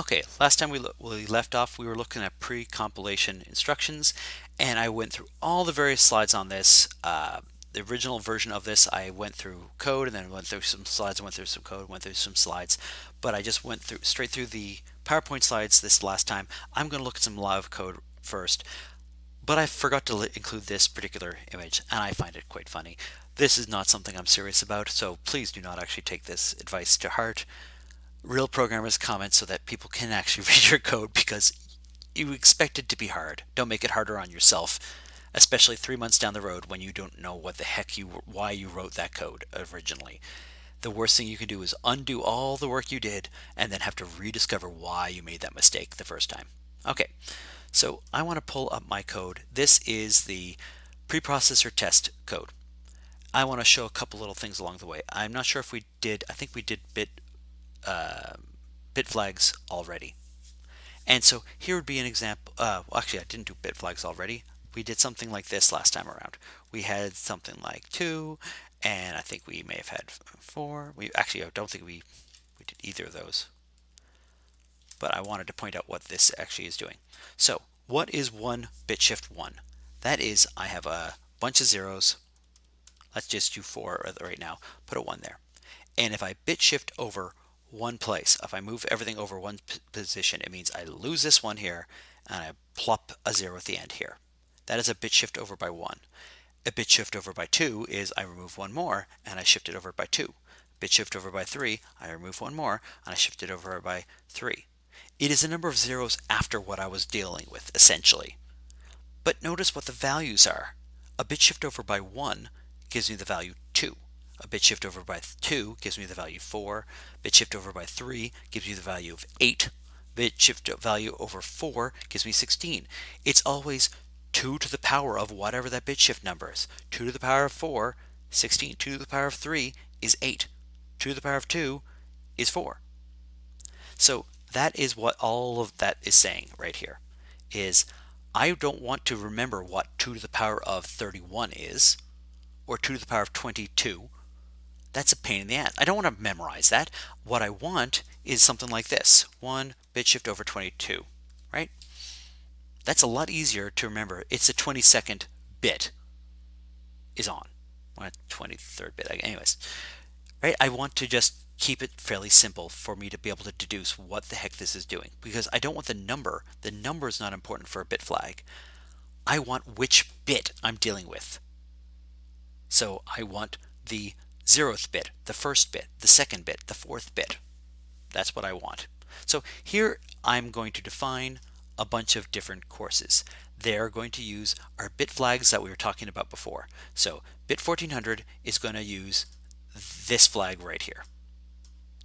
Okay, last time we left off, we were looking at pre-compilation instructions, and I went through all the various slides on this. The original version of this, I went through code and then went through some slides, went through some code, went through some slides, but I just went through straight through the PowerPoint slides this last time. I'm going to look at some live code first, but I forgot to include this particular image, and I find it quite funny. This is not something I'm serious about, so please do not actually take this advice to heart. Real programmers comment so that people can actually read your code because you expect it to be hard. Don't make it harder on yourself, especially 3 months down the road when you don't know what the heck why you wrote that code originally. The worst thing you can do is undo all the work you did and then have to rediscover why you made that mistake the first time. Okay, so I want to pull up my code. This is the preprocessor test code. I want to show a couple little things along the way. I'm not sure if we did, I think we did bit flags already. And so here would be an example. Well, actually, I didn't do bit flags already. We did something like this last time around. We had something like 2, and I think we may have had 4. I don't think we did either of those. But I wanted to point out what this actually is doing. So what is 1 bit shift 1? That is, I have a bunch of zeros. Let's just do 4 right now. Put a 1 there. And if I bit shift over one place, if I move everything over one position, it means I lose this one here and I plop a 0 at the end here. That is a bit shift over by 1. A bit shift over by 2 is I remove one more and I shift it over by 2. Bit shift over by 3, I remove one more and I shift it over by 3. It is a number of zeros after what I was dealing with, essentially. But notice what the values are. A bit shift over by 1 gives me the value 2. A bit shift over by 2 gives me the value 4. Bit shift over by 3 gives me the value of 8. Bit shift value over 4 gives me 16. It's always 2 to the power of whatever that bit shift number is. 2 to the power of 4, 16. 2 to the power of 3 is 8. 2 to the power of 2 is 4. So that is what all of that is saying right here. Is I don't want to remember what 2 to the power of 31 is, or 2 to the power of 22. That's a pain in the ass. I don't want to memorize that. What I want is something like this. 1 bit shift over 22, right? That's a lot easier to remember. It's the 22nd bit is on. Well, 23rd bit. Anyways, right? I want to just keep it fairly simple for me to be able to deduce what the heck this is doing, because I don't want the number. The number is not important for a bit flag. I want which bit I'm dealing with. So I want the 0th bit, the 1st bit, the 2nd bit, the 4th bit. That's what I want. So here I'm going to define a bunch of different courses. They're going to use our bit flags that we were talking about before. So bit 1400 is going to use this flag right here,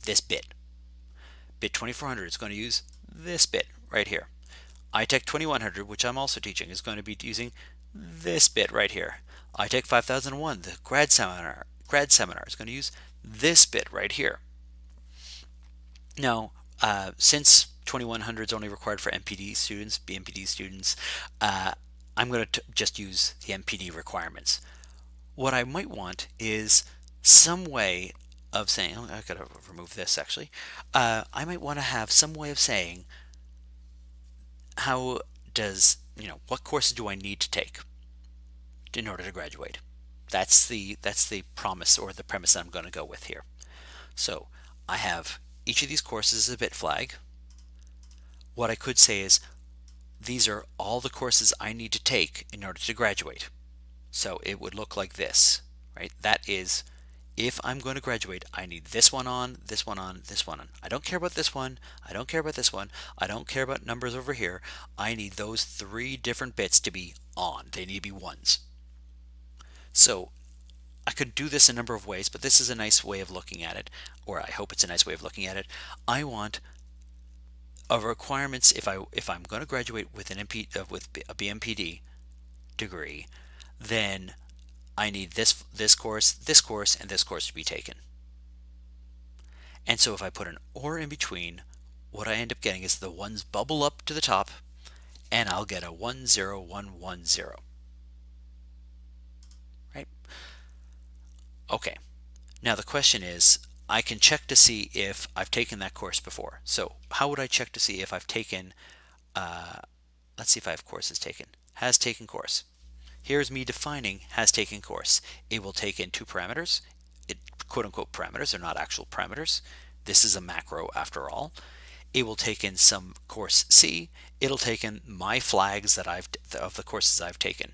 this bit. Bit 2400 is going to use this bit right here. iTech 2100, which I'm also teaching, is going to be using this bit right here. iTech 5001, the grad seminar is going to use this bit right here. Now, since 2100 is only required for MPD students, BMPD students, I'm going to just use the MPD requirements. What I might want is some way of saying, oh, I've got to remove this actually. I might want to have some way of saying how does, what courses do I need to take in order to graduate? That's the promise or the premise that I'm going to go with here. So I have each of these courses as a bit flag. What I could say is these are all the courses I need to take in order to graduate. So it would look like this, right? That is, if I'm going to graduate, I need this one on, this one on, this one on. I don't care about this one. I don't care about this one. I don't care about numbers over here. I need those 3 different bits to be on. They need to be ones. So I could do this a number of ways, but this is a nice way of looking at it, or I hope it's a nice way of looking at it. I want a requirements if I'm going to graduate with with a BMPD degree, then I need this course, and this course to be taken. And so if I put an or in between, what I end up getting is the ones bubble up to the top, and I'll get a 10110. Right? Okay. Now the question is, I can check to see if I've taken that course before. So how would I check to see if I've taken, let's see if I have courses taken. Has taken course. Here's me defining has taken course. It will take in two parameters. It, quote unquote parameters, they're not actual parameters. This is a macro after all. It will take in some course C. It'll take in my flags that of the courses I've taken.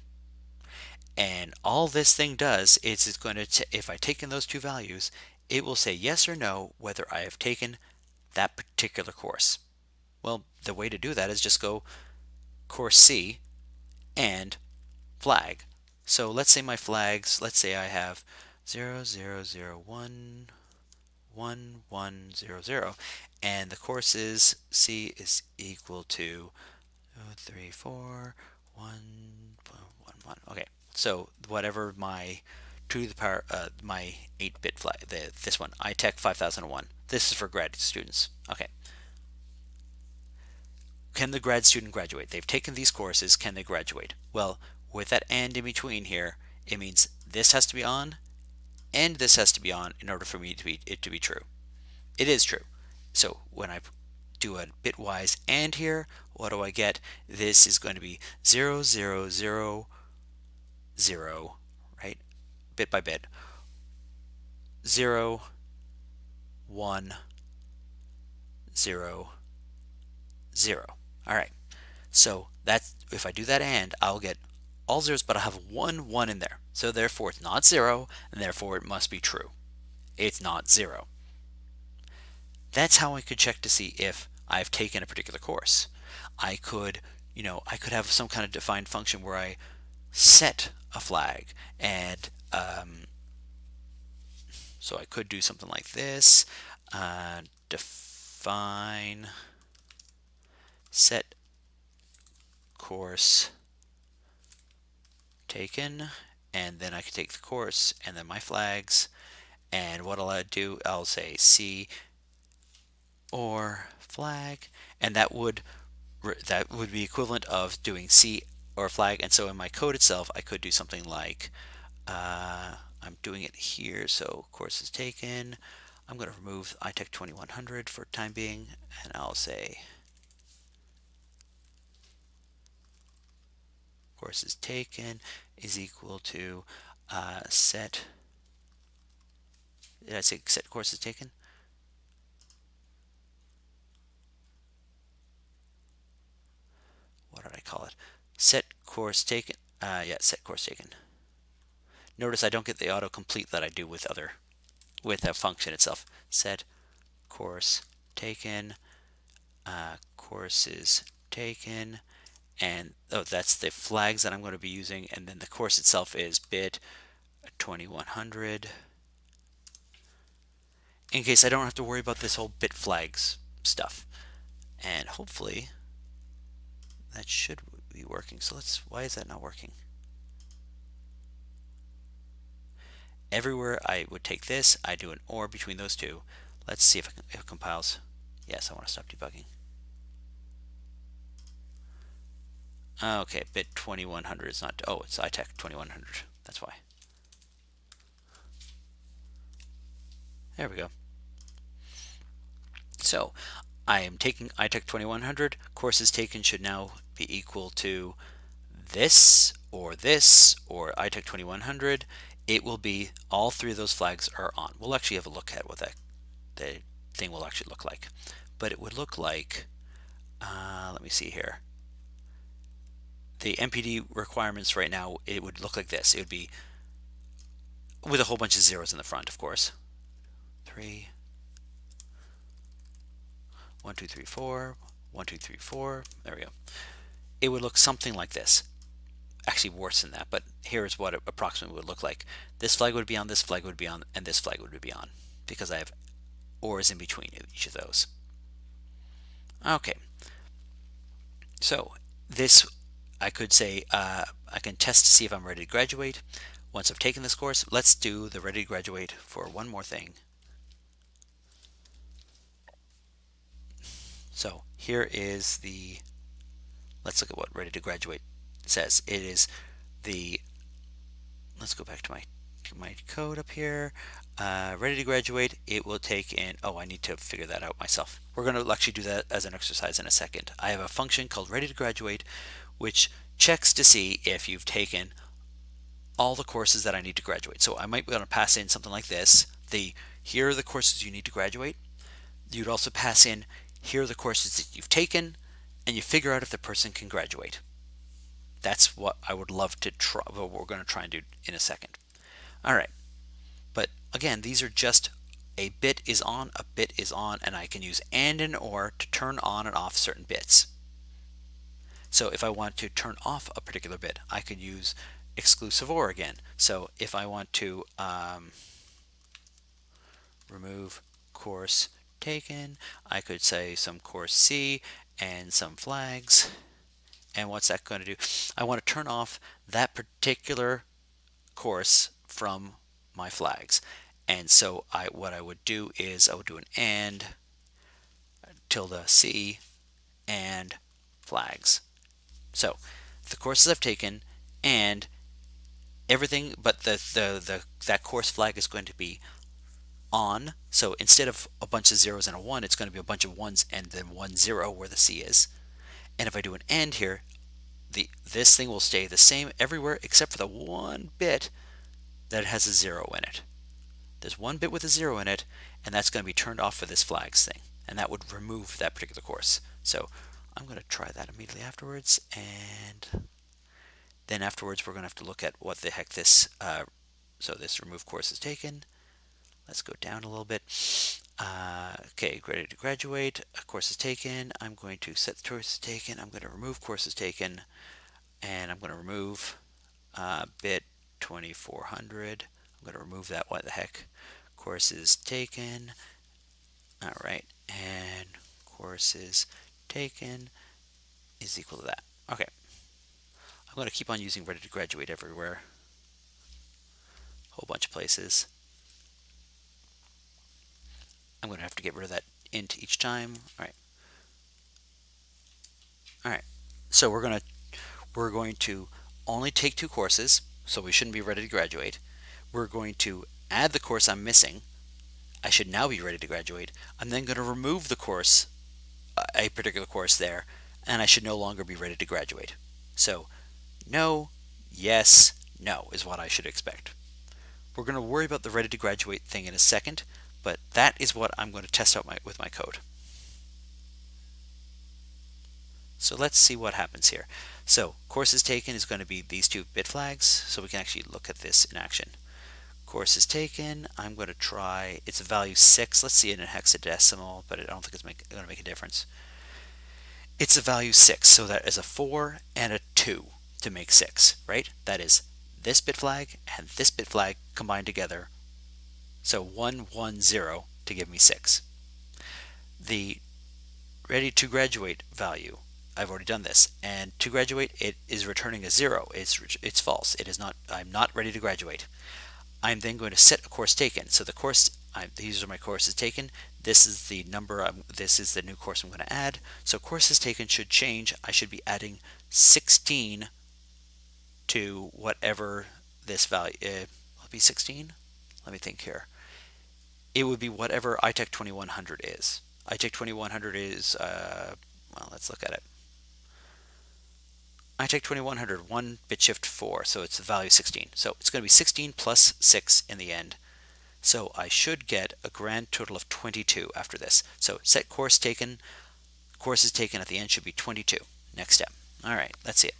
And all this thing does is it's going to, if I take in those two values, it will say yes or no whether I have taken that particular course. Well, the way to do that is just go course C and flag. So let's say my flags, let's say I have 0, 0, 0, 1, 1, 1, 0, 0, and the course is C is equal to 3, 4, 1, 1, 1. Okay, so whatever my to the power my 8-bit flag, this one, iTech 5001. This is for grad students. Okay. Can the grad student graduate? They've taken these courses. Can they graduate? Well, with that and in between here, it means this has to be on and this has to be on in order for it to be true. It is true. So when I do a bitwise and here, what do I get? This is going to be 0, 0, 0, 0, right? Bit by bit. 0, 1, 0, 0. All right. So that's if I do that and I'll get all zeros, but I'll have one 1 in there. So therefore it's not 0, and therefore it must be true. It's not 0. That's how I could check to see if I've taken a particular course. I could, I could have some kind of defined function where I set a flag, and so I could do something like this: define set course taken, and then I could take the course and then my flags, and what I'll do, I'll say C or flag, and that would be equivalent of doing C or flag. And so in my code itself, I could do something like I'm doing it here. So course is taken. I'm going to remove iTech 2100 for time being, and I'll say course is taken is equal to set. Did I say set course is taken? What did I call it? Set course taken. Yeah, set course taken. Notice I don't get the autocomplete that I do with a function itself. Set course taken, courses taken, and that's the flags that I'm going to be using, and then the course itself is bit 2100. In case I don't have to worry about this whole bit flags stuff, and hopefully that should be working. So why is that not working? Everywhere I would take this, I do an OR between those two. Let's see if it compiles. Yes, I want to stop debugging. Okay, bit 2100 is not, oh, it's iTech 2100. That's why. There we go. So I am taking iTech 2100. Courses taken should now be equal to this or iTech 2100. It will be all three of those flags are on. We'll actually have a look at what the thing will actually look like. But it would look like, let me see here. The MPD requirements right now, it would look like this. It would be with a whole bunch of zeros in the front, of course. 3, 1, 2, 3, 4, 1, 2, 3, 4. There we go. It would look something like this. Actually worse than that, but here's what it approximately would look like. This flag would be on, this flag would be on, and this flag would be on, because I have ORs in between each of those. Okay. So this, I could say, I can test to see if I'm ready to graduate. Once I've taken this course, let's do the ready to graduate for one more thing. So here is let's look at what ready to graduate says. It is let's go back to my code up here. ready to graduate, it will take in, oh, I need to figure that out myself. We're going to actually do that as an exercise in a second. I have a function called ready to graduate, which checks to see if you've taken all the courses that I need to graduate. So I might be able to pass in something like this. Here are the courses you need to graduate. You'd also pass in, here are the courses that you've taken, and you figure out if the person can graduate. That's what I would love to try, what we're going to try and do in a second. All right. But again, these are just a bit is on, and I can use and or to turn on and off certain bits. So if I want to turn off a particular bit, I could use exclusive or again. So if I want to remove course taken, I could say some course C and some flags. And what's that going to do? I want to turn off that particular course from my flags. And so what I would do is I would do an and tilde C and flags. So the courses I've taken and everything but that course flag is going to be on. So instead of a bunch of zeros and a 1, it's going to be a bunch of 1s and then 1 0 where the C is. And if I do an and here, this thing will stay the same everywhere except for the one bit that has a 0 in it. There's one bit with a 0 in it, and that's going to be turned off for this flags thing, and that would remove that particular course. So I'm going to try that immediately afterwards, and then afterwards we're going to have to look at what the heck this, so this remove course is taken. Let's go down a little bit. Okay, ready to graduate, a course is taken. I'm going to set the course is taken. I'm going to remove courses taken, and I'm going to remove bit 2400. I'm going to remove that. What the heck? Courses taken. All right, and courses taken is equal to that. Okay, I'm going to keep on using ready to graduate everywhere. Whole bunch of places. I'm going to have to get rid of that int each time. All right. All right. So we're going to only take 2 courses, so we shouldn't be ready to graduate. We're going to add the course I'm missing. I should now be ready to graduate. I'm then going to remove the course, a particular course there, and I should no longer be ready to graduate. So no, yes, no is what I should expect. We're going to worry about the ready to graduate thing in a second, but that is what I'm going to test out with my code. So let's see what happens here. So courses taken is going to be these 2 bit flags, so we can actually look at this in action. Courses taken, I'm going to try, it's a value 6. Let's see it in hexadecimal, but I don't think it's going to make a difference. It's a value 6, so that is a 4 and a 2 to make 6, right? That is this bit flag and this bit flag combined together. So 1, 1, 0 to give me 6. The ready to graduate value, I've already done this, and to graduate it is returning a 0. It's false. It is not. I'm not ready to graduate. I'm then going to set a course taken. So the course, these are my courses taken. This is the number. This is the new course I'm going to add. So courses taken should change. I should be adding 16 to whatever this value. Will it be 16? Let me think here. It would be whatever iTech 2100 is. iTech 2100 is. Well, let's look at it. iTech 2100, 1 bit shift 4, so it's the value 16. So it's going to be 16 plus 6 in the end. So I should get a grand total of 22 after this. So set course taken, courses taken at the end should be 22. Next step. All right, let's see it.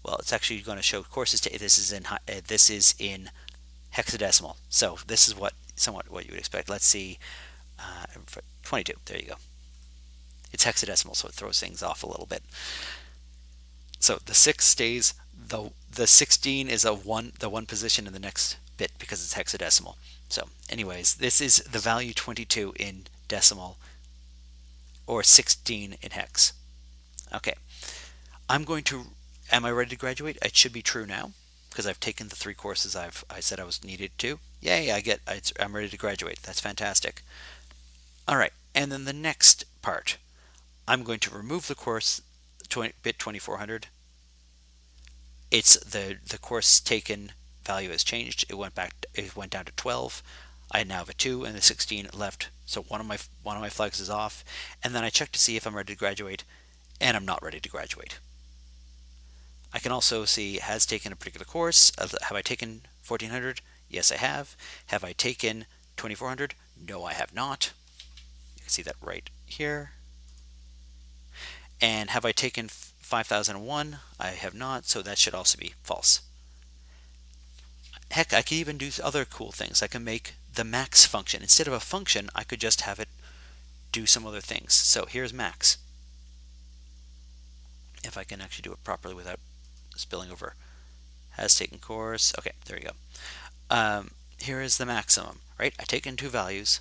Well, it's actually going to show courses taken. This is in hexadecimal. So this is somewhat what you would expect. Let's see, 22. There you go. It's hexadecimal, so it throws things off a little bit. So the 6 stays. The 16 is the one position in the next bit because it's hexadecimal. So anyways, this is the value 22 in decimal or 16 in hex. Okay. Am I ready to graduate? It should be true now because I've taken the 3 courses I said I was needed to. Yay, I'm ready to graduate. That's fantastic. All right. And then the next part, I'm going to remove the course bit 2400. It's the course taken value has changed. It went back it went down to 12. I now have a 2 and a 16 left. So one of my flags is off. And then I check to see if I'm ready to graduate, and I'm not ready to graduate. I can also see has taken a particular course. Have I taken 1400? Yes, I have. Have I taken 2400? No, I have not. You can see that right here. And have I taken 5001? I have not, so that should also be false. Heck, I could even do other cool things. I can make the max function. Instead of a function, I could just have it do some other things. So here's max. If I can actually do it properly without spilling over. Has taken course. Okay, there you go. Here is the maximum, right? I take in two values,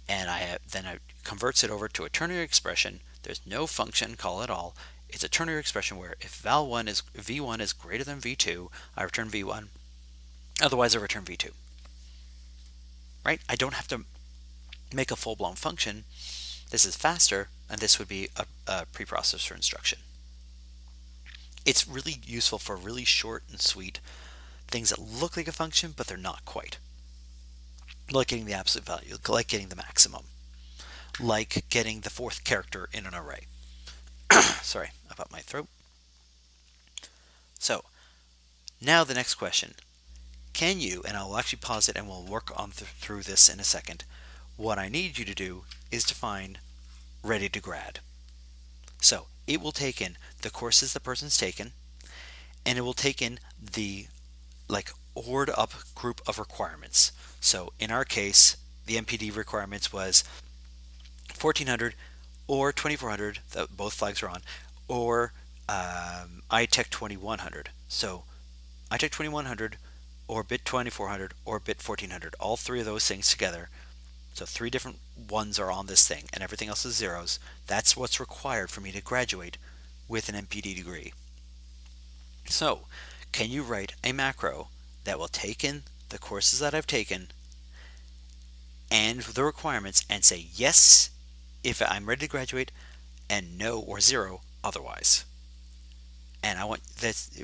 and then I converts it over to a ternary expression. There's no function call at all. It's a ternary expression where if v1 is greater than v2, I return v1. Otherwise, I return v2. Right? I don't have to make a full-blown function. This is faster, and this would be a preprocessor instruction. It's really useful for really short and sweet things that look like a function, but they're not quite. Like getting the absolute value, like getting the maximum, like getting the fourth character in an array. Sorry about my throat. So, now the next question. Can you, and I'll actually pause it and we'll work on through this in a second, what I need you to do is to find ready to grad. So, it will take in the courses the person's taken, and it will take in the ORed up group of requirements. So in our case, the MPD requirements was 1400 or 2400, that both flags are on, or iTech 2100. So iTech 2100 or bit 2400 or bit 1400, all three of those things together. So three different ones are on this thing and everything else is zeros. That's what's required for me to graduate with an MPD degree. So can you write a macro that will take in the courses that I've taken and the requirements and say yes if I'm ready to graduate and no or zero otherwise? And I want this.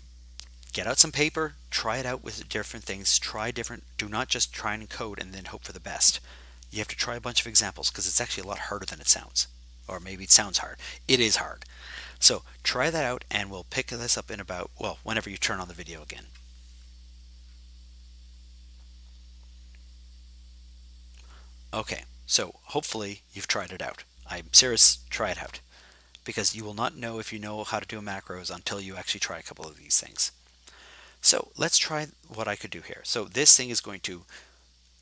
Get out some paper, try it out with different things, do not just try and code and then hope for the best. You have to try a bunch of examples because it's actually a lot harder than it sounds. Or maybe it sounds hard. It is hard. So try that out and we'll pick this up in about, well, whenever you turn on the video again. Okay, so hopefully you've tried it out. I'm serious, try it out. Because you will not know if you know how to do macros until you actually try a couple of these things. So let's try what I could do here. So this thing is going to,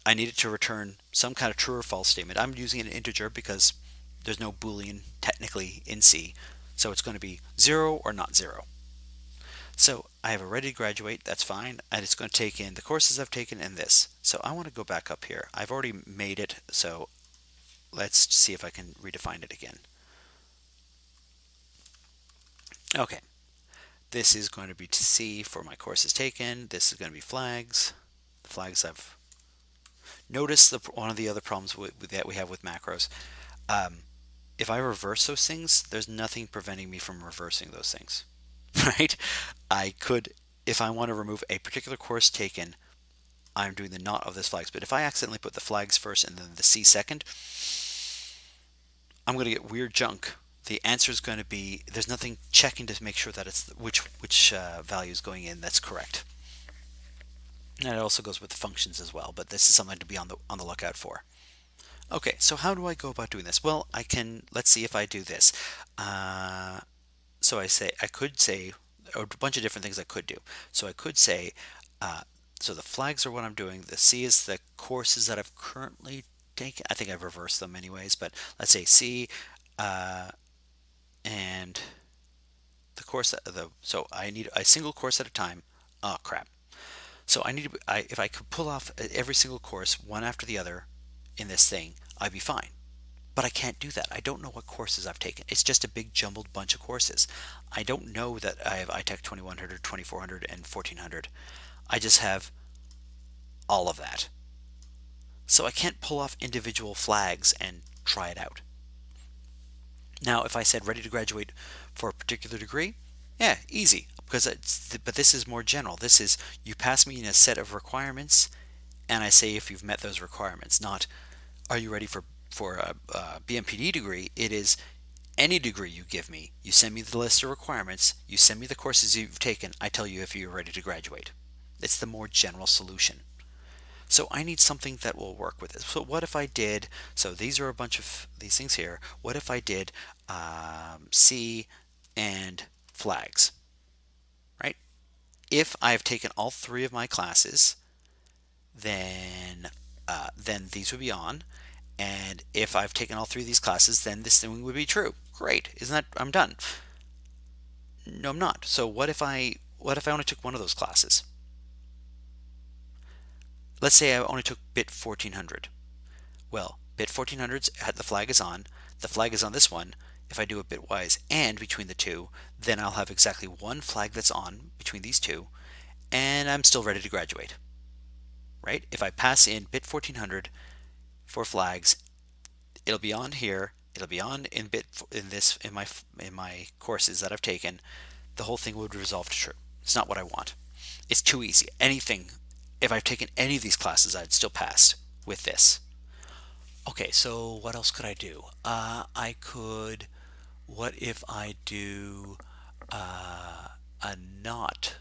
I need it to return some kind of true or false statement. I'm using an integer because there's no Boolean technically in C. So it's going to be 0 or not 0. So I have a ready to graduate, that's fine, and it's going to take in the courses I've taken and this. So I want to go back up here. I've already made it, so let's see if I can redefine it again. Okay, this is going to be to C for my courses taken. This is going to be flags. The flags I've noticed. One of the other problems that we have with macros. If I reverse those things, there's nothing preventing me from reversing those things, right? I could, if I want to remove a particular course taken, I'm doing the not of this flags. But if I accidentally put the flags first and then the C second, I'm going to get weird junk. The answer is going to be, there's nothing checking to make sure that it's which value is going in that's correct. And it also goes with the functions as well, but this is something to be on the lookout for. Okay, so how do I go about doing this? Well, let's see if I do this. So I could say a bunch of different things I could do. So I could say, so the flags are what I'm doing. The C is the courses that I've currently taken. I think I've reversed them anyways, but let's say C, and the course so I need a single course at a time. Oh crap! So if I could pull off every single course one after the other in this thing, I'd be fine. But I can't do that. I don't know what courses I've taken. It's just a big jumbled bunch of courses. I don't know that I have iTech 2100, 2400, and 1400. I just have all of that. So I can't pull off individual flags and try it out. Now, if I said ready to graduate for a particular degree, yeah, easy. But this is more general. This is, you pass me in a set of requirements and I say if you've met those requirements, not are you ready for a BMPD degree. It is any degree you give me. You send me the list of requirements, you send me the courses you've taken, I tell you if you're ready to graduate. It's the more general solution. So I need something that will work with it. So what if I did, so these are a bunch of these things here. What if I did C and flags, right? If I've taken all three of my classes, then these would be on. And if I've taken all three of these classes, then this thing would be true. Great. Isn't that, I'm done. No, I'm not. So what if I only took one of those classes? Let's say I only took bit 1400. Well, bit 1400's the flag is on. The flag is on this one. If I do a bitwise and between the two, then I'll have exactly one flag that's on between these two, and I'm still ready to graduate. Right? If I pass in bit 1400 for flags, it'll be on here. It'll be on in bit in my courses that I've taken. The whole thing would resolve to true. It's not what I want. It's too easy. Anything, if I've taken any of these classes, I'd still pass with this. Okay, so what else could I do? I could, what if I do a not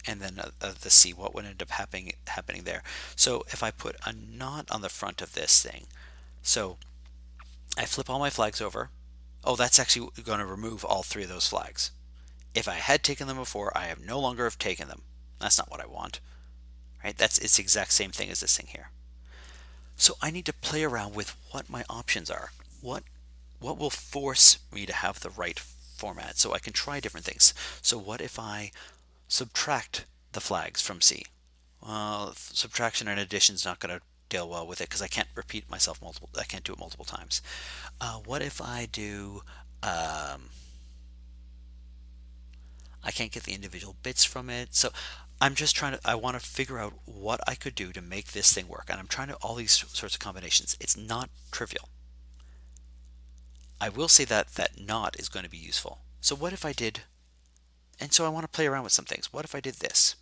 and then the C, what would end up happening there? So if I put a not on the front of this thing, so I flip all my flags over. Oh, that's actually going to remove all three of those flags. If I had taken them before, I have no longer have taken them. That's not what I want, right? It's the exact same thing as this thing here. So I need to play around with what my options are. What will force me to have the right format so I can try different things. So what if I subtract the flags from C? Well, subtraction and addition is not going to deal well with it because I can't repeat myself multiple. I can't do it multiple times. What if I do? I can't get the individual bits from it. So I'm just trying to. I want to figure out what I could do to make this thing work, and I'm trying to all these sorts of combinations. It's not trivial. I will say that that not is going to be useful. So what if I did? And so I want to play around with some things. What if I did this?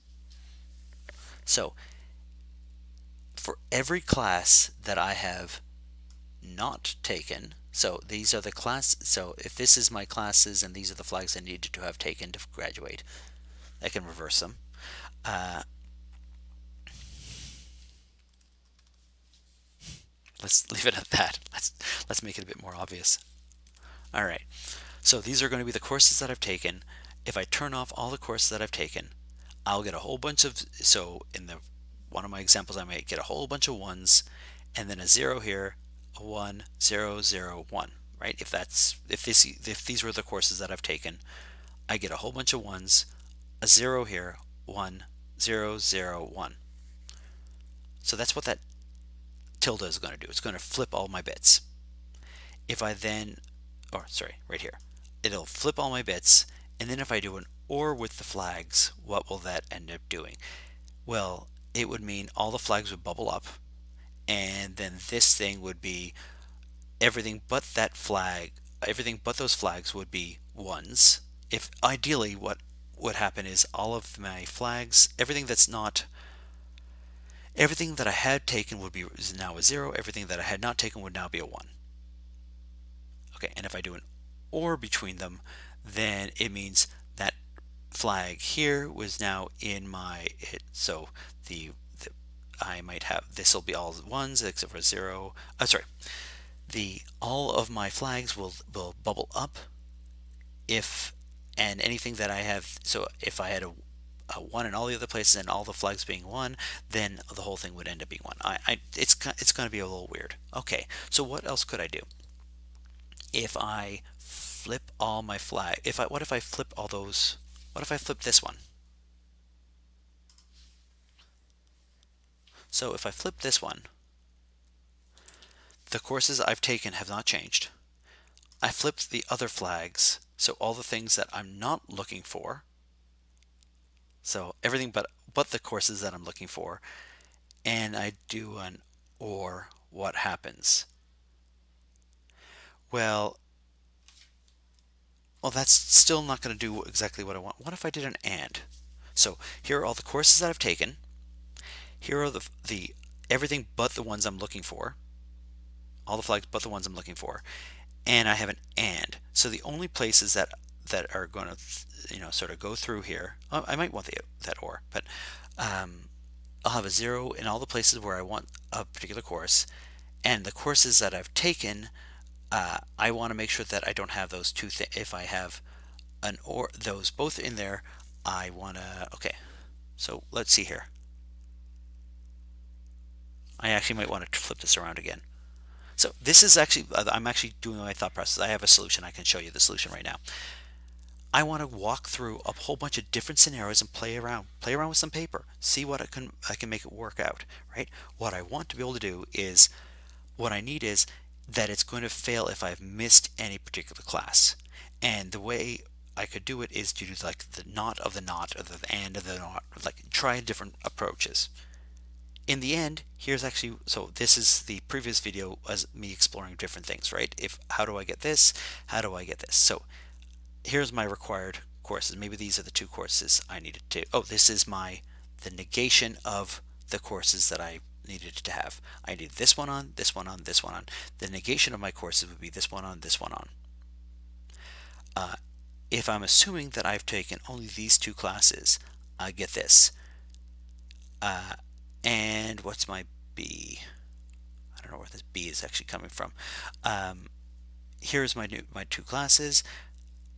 So for every class that I have not taken, so these are the class, so if this is my classes and these are the flags I needed to have taken to graduate, I can reverse them. Let's leave it at that. Let's make it a bit more obvious. All right. So these are going to be the courses that I've taken. If I turn off all the courses that I've taken, I'll get a whole bunch of, so in the one of my examples I might get a whole bunch of ones and then a zero here, a 1, 0, 0, 1, right? If these were the courses that I've taken, I get a whole bunch of ones, a 0 here, 1, 0, 0, 1. So that's what that tilde is going to do. It's going to flip all my bits. If I then, or sorry, right here, it'll flip all my bits, and then if I do an OR with the flags, what will that end up doing? Well, it would mean all the flags would bubble up, and then this thing would be everything but that flag, everything but those flags would be ones. If ideally what would happen is all of my flags, everything that I had taken is now a 0, everything that I had not taken would now be a 1. Okay, and if I do an OR between them, then it means that flag here was now in my hit. So I might have, this will be all ones except for 0. Sorry, all of my flags will bubble up if, and anything that I have, so if I had a 1 in all the other places and all the flags being 1, then the whole thing would end up being 1. It's going to be a little weird. Okay, so what else could I do? If I flip all my flag, what if I flip all those, what if I flip this one? So if I flip this one, the courses I've taken have not changed. I flipped the other flags, so all the things that I'm not looking for, so everything but the courses that I'm looking for, and I do an OR, what happens? Well, that's still not going to do exactly what I want. What if I did an AND? So here are all the courses that I've taken. Here are the everything but the ones I'm looking for, all the flags but the ones I'm looking for, and I have an and. So the only places that are going to sort of go through here, I might want that or, but um, I'll have a 0 in all the places where I want a particular course, and the courses that I've taken, I want to make sure that I don't have those two things. If I have an or those both in there, I want to, okay, so let's see here. I actually might want to flip this around again. So this is actually, I'm actually doing my thought process. I have a solution. I can show you the solution right now. I want to walk through a whole bunch of different scenarios and play around with some paper, see what I can make it work out, right? What I want to be able to do is, what I need is that it's going to fail if I've missed any particular class. And the way I could do it is to do like the not of the not, or the and of the not, like try different approaches. In the end, here's actually, so this is the previous video as me exploring different things, right? If how do I get this? How do I get this? So here's my required courses. Maybe these are the two courses I needed to, oh, this is the negation of the courses that I needed to have. I need this one on, this one on, this one on. The negation of my courses would be this one on, this one on. If I'm assuming that I've taken only these two classes, I get this. And what's my B? I don't know where this B is actually coming from. Here's my two classes.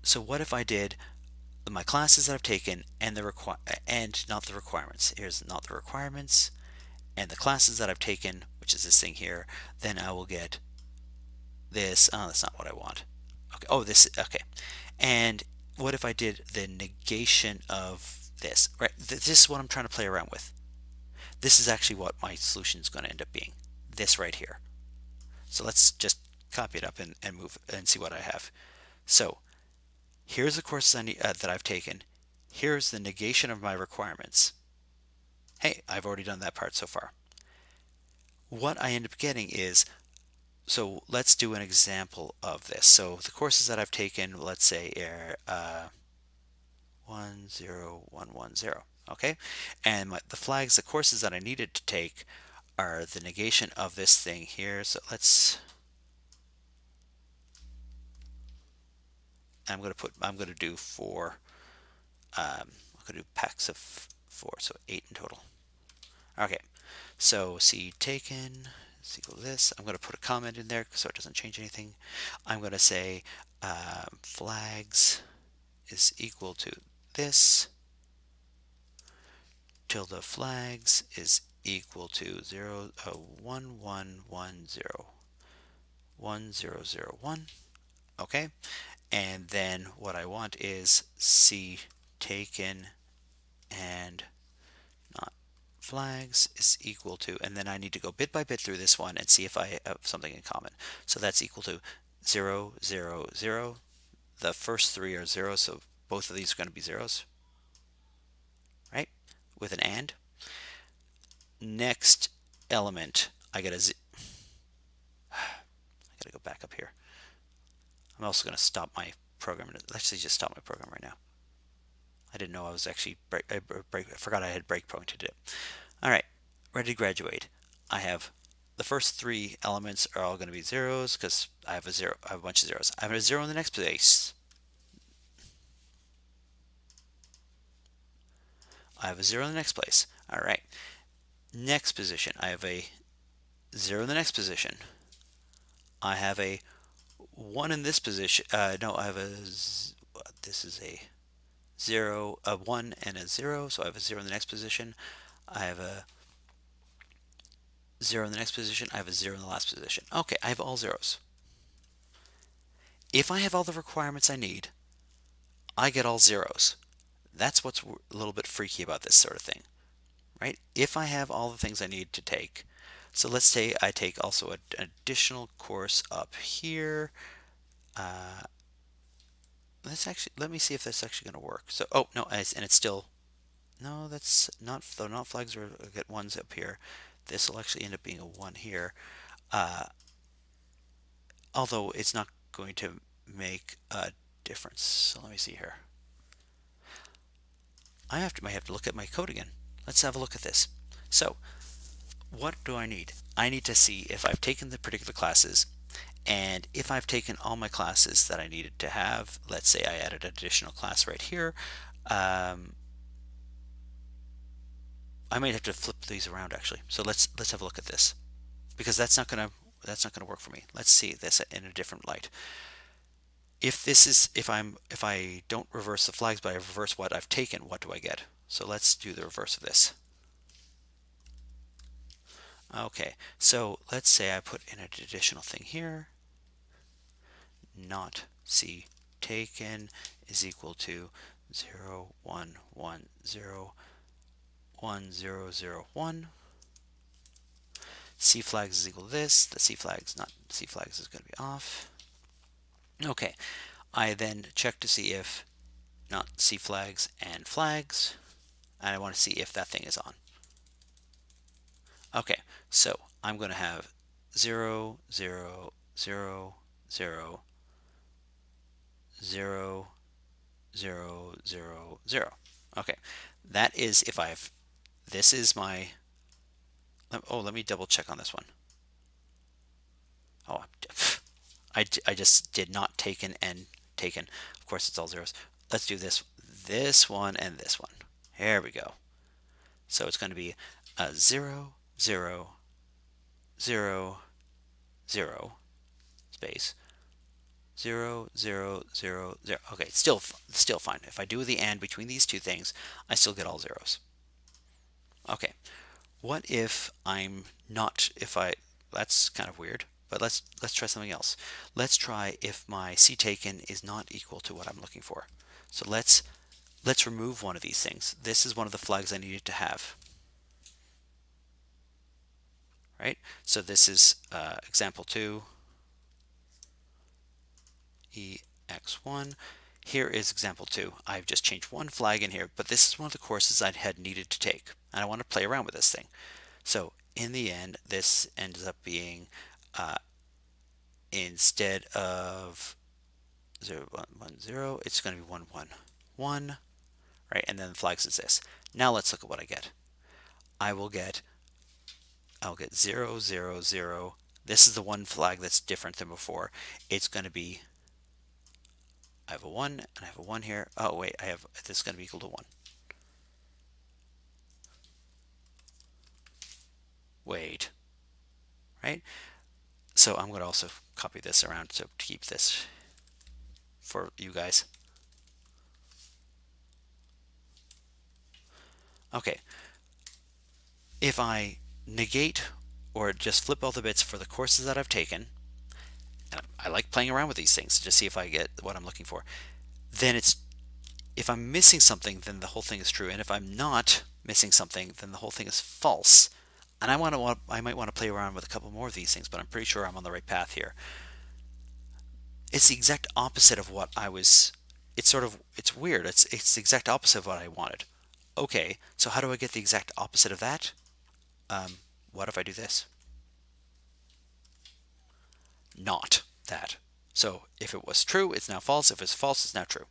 So what if I did my classes that I've taken and and not the requirements? Here's not the requirements and the classes that I've taken, which is this thing here. Then I will get this. Oh, that's not what I want. Okay. Oh, this. Okay. And what if I did the negation of this? Right. This is what I'm trying to play around with. This is actually what my solution is going to end up being. This right here. So let's just copy it up and move and see what I have. So here's the courses that I've taken. Here's the negation of my requirements. Hey, I've already done that part so far. What I end up getting is, so let's do an example of this. So the courses that I've taken, let's say, are 10110. Okay, and the flags, the courses that I needed to take, are the negation of this thing here. So I'm going to do 4. I'm going to do packs of 4, so 8 in total. Okay, so C taken is equal to this. I'm going to put a comment in there so it doesn't change anything. I'm going to say flags is equal to this. Tilde flags is equal to 11101001. Okay, and then what I want is C taken and not flags is equal to, and then I need to go bit by bit through this one and see if I have something in common. So that's equal to 0, 0, 0. The first 3 are zeros, so both of these are going to be zeros, right? With an and. Next element, I got to go back up here. I'm also going to stop my program. Let's just stop my program right now. I didn't know I was actually I forgot I had breakpointed it. All right, ready to graduate. I have the first 3 elements are all going to be zeros because I have a bunch of zeros. I have a 0 in the next place. I have a 0 in the next place. All right. Next position, I have a 0 in the next position. I have a 1 in this position. No, I have this is a 0, a 1 and a 0, so I have a 0 in the next position. I have a 0 in the next position. I have a 0 in the last position. Okay, I have all zeros. If I have all the requirements I need, I get all zeros. That's what's a little bit freaky about this sort of thing, right? If I have all the things I need to take, so let's say I take also an additional course up here. Let me see if that's actually going to work. So, oh no, and it's still, no, that's not, though not flags are get 1s up here. This will actually end up being a 1 here. Although it's not going to make a difference. So let me see here. I might have to look at my code again. Let's have a look at this. So What do I need? I need to see if I've taken the particular classes, and if I've taken all my classes that I needed to have. Let's say I added an additional class right here. Um, I might have to flip these around actually. So let's have a look at this, because that's not gonna work for me. Let's see this in a different light. If I don't reverse the flags but I reverse what I've taken, what do I get? So let's do the reverse of this. Okay, so let's say I put in an additional thing here. Not C taken is equal to 0 1 1 0 1 0 0 1. C flags is equal to this. The C flags, not C flags, is going to be off. Okay, I then check to see if not C flags and flags, and I want to see if that thing is on. Okay, so I'm going to have 0 0 0 0 0 0 0 0. Okay, that is if I've, this is my, oh, let me double check on this one. Oh, I just did not taken and taken. Of course, it's all zeros. Let's do this one and this one. There we go. So it's going to be 0 0 0 0 space 0 0 0 0. Okay, still fine. If I do the and between these two things, I still get all zeros. Okay, what if I'm not, if I, that's kind of weird, but let's try something else. Let's try if my C taken is not equal to what I'm looking for. So let's remove one of these things. This is one of the flags I needed to have. Right? So this is example 2, EX1. Here is example 2. I've just changed one flag in here, but this is one of the courses I had needed to take, and I want to play around with this thing. So in the end, this ends up being instead of 0 1 1 0, it's going to be 1 1 1, right? And then the flags is this. Now let's look at what I get. I'll get 0 0 0. This is the one flag that's different than before. It's going to be, I have a 1 and I have a 1 here. Oh wait, I have, this is going to be equal to 1. Wait, right? So I'm going to also copy this around to keep this for you guys. Okay, if I negate or just flip all the bits for the courses that I've taken, and I like playing around with these things to see if I get what I'm looking for, then it's, if I'm missing something, then the whole thing is true, and if I'm not missing something, then the whole thing is false. And I might want to play around with a couple more of these things, but I'm pretty sure I'm on the right path here. It's the exact opposite of what I was. It's sort of, it's weird. It's the exact opposite of what I wanted. Okay, so how do I get the exact opposite of that? What if I do this? Not that. So if it was true, it's now false. If it's false, it's now true.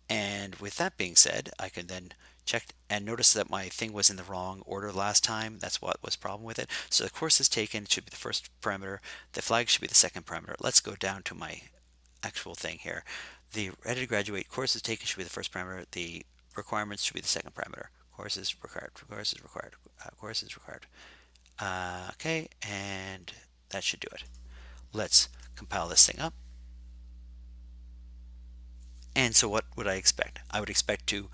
And with that being said, I can then check and notice that my thing was in the wrong order last time. That's what was the problem with it. So the course is taken, it should be the first parameter. The flag should be the second parameter. Let's go down to my actual thing here. The ready to graduate course is taken should be the first parameter. The requirements should be the second parameter. Course is required. Course is required. Course is required. Okay, and that should do it. Let's compile this thing up. And so what would I expect? I would expect to,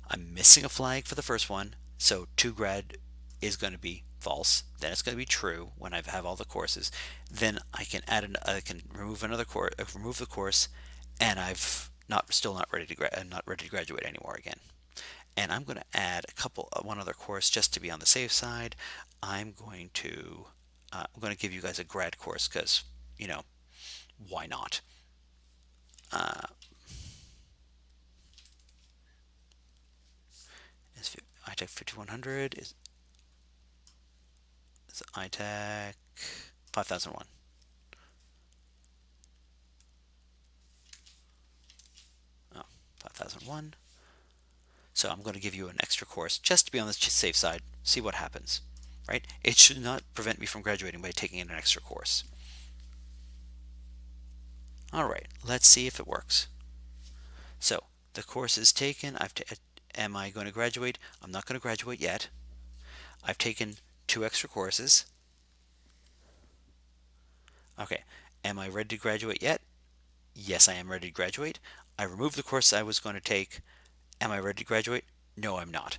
I'm missing a flag for the first one, so toGrad is going to be false. Then it's going to be true when I have all the courses. Then I can I can remove another course, remove the course, and I've still not ready to not ready to graduate anymore again. And I'm going to add one other course just to be on the safe side. I'm going to give you guys a grad course because, you know, why not? ITech 5100 is ITech 5001. Oh, 5001. So I'm going to give you an extra course just to be on the safe side, see what happens, right? It should not prevent me from graduating by taking an extra course. All right, let's see if it works. So the course is taken. Am I going to graduate? I'm not going to graduate yet. I've taken 2 extra courses. Okay, am I ready to graduate yet? Yes, I am ready to graduate. I removed the course I was going to take. Am I ready to graduate? No, I'm not.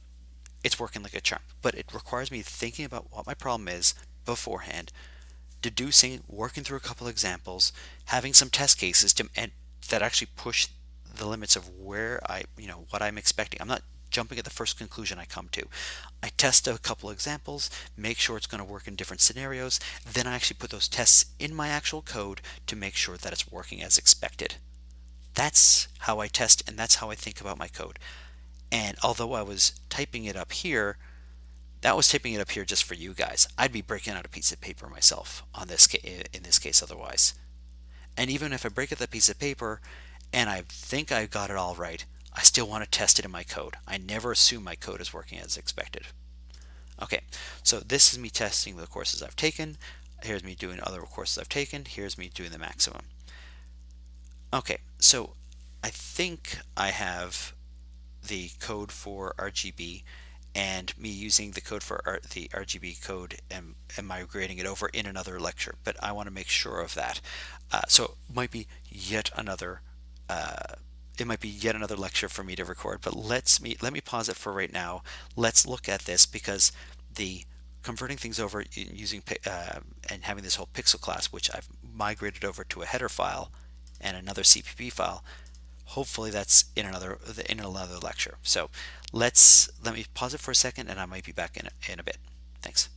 It's working like a charm, but it requires me thinking about what my problem is beforehand, deducing, working through a couple examples, having some test cases that actually push the limits of where what I'm expecting. I'm not jumping at the first conclusion I come to. I test a couple examples, make sure it's going to work in different scenarios, then I actually put those tests in my actual code to make sure that it's working as expected. That's how I test, and that's how I think about my code. And although I was typing it up here, that was typing it up here just for you guys. I'd be breaking out a piece of paper myself in this case otherwise. And even if I break out that piece of paper and I think I got it all right, I still want to test it in my code. I never assume my code is working as expected. Okay, so this is me testing the courses I've taken. Here's me doing other courses I've taken. Here's me doing the maximum. Okay, so I think I have the code for RGB and me using the code for the RGB code and migrating it over in another lecture, but I want to make sure of that. So it might be yet another lecture for me to record, but let me pause it for right now. Let's look at this because the converting things over using and having this whole pixel class, which I've migrated over to a header file and another CPP file. Hopefully that's in another lecture. So let me pause it for a second, and I might be back in a bit. Thanks.